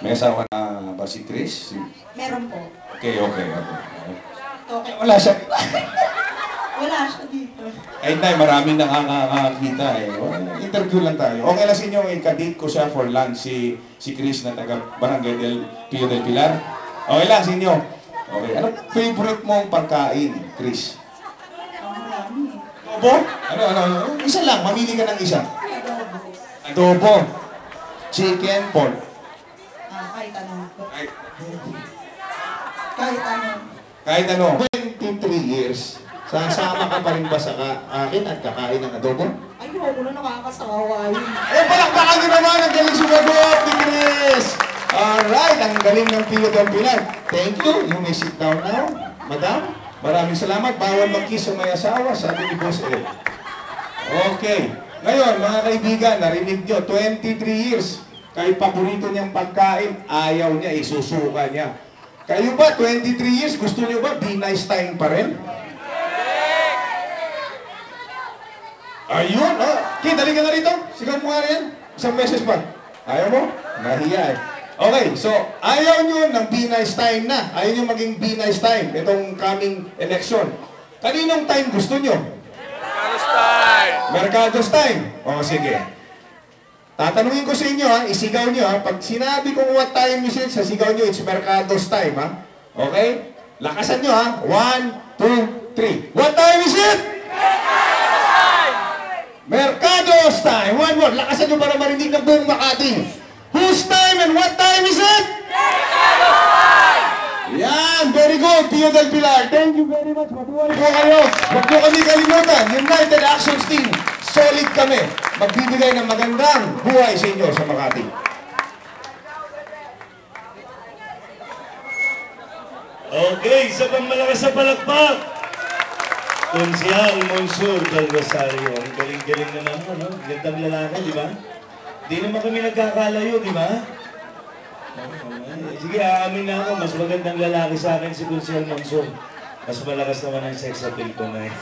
May asawa na ba si Chris? Meron po. Okay. Okay. Wala siya. Wala siya dito. Ay, Nay, maraming nakakakita eh. Interview lang tayo. Okay lang sa inyo, i-kadate ko siya for lunch, si Chris na taga Barangay del Pio del Pilar. Okay lang sa inyo. Okay. Anong favorite mong pagkain, Chris? Marami eh. Adobo? Ano? Isa lang, mamili ka ng isa. Adobo. Adobo. Chicken, pork. Kahit ano. Kahit, Kahit ano. kahit ano. 23 years. Sasama ka pa rin ba sa akin at kakain ng adobo? Ayoko na, nakakasawa yun. Palakpakan nyo naman ang galing sumagot ni Chris! Alright, ang galing ng Pio del Pilar. Thank you. You may sit down now. Madam, maraming salamat. Bawal mag-kiss sa may asawa, sabi ni Boss Ed. Okay. Ngayon, mga kaibigan, narinig nyo, 23 years. Kahit paborito niyang pagkain, ayaw niya, isusuka niya. Kayo ba, 23 years, gusto niyo ba, be nice time pa rin? Ayun, oh. Okay, dali ka na rito. Sigaw mo nga rin. Isang beses pa. Ayaw mo? Nahiya eh. Okay, so, ayaw nyo ng be nice time na. Ayaw nyo maging be nice time itong coming election. Kaninong time gusto nyo? Mercados time! Mercados time. O, sige. Tatanungin ko sa inyo, ha? Isigaw nyo, ha? Pag sinabi kong what time is it, sa sigaw nyo, it's Mercados time, ha? Okay? Lakasan nyo, ha? 1, 2, 3. What time is it? Mercados time! One more. Lakasan nyo para marinig ng buong Makati. Whose time and what time is it? Mercados time! Yan! Very good, Pio del Pilar. Thank you very much. Matuwal po kayo. Huwag po kami kalimutan. United Actions Team. Solid kami. Magbibigay ng magandang buhay sa inyo sa Makati. Okay, isa pang malakas sa palakpak. Konsehal Monsur del Rosario. Ang galing-galing na naman, no? Gandang lalaki, di ba? Di naman kami nagkakalayo, di ba? Sige, aamin na ako. Mas magandang lalaki sa akin si Konsehal Monsur. Mas malakas naman ang sex appeal ko na eh.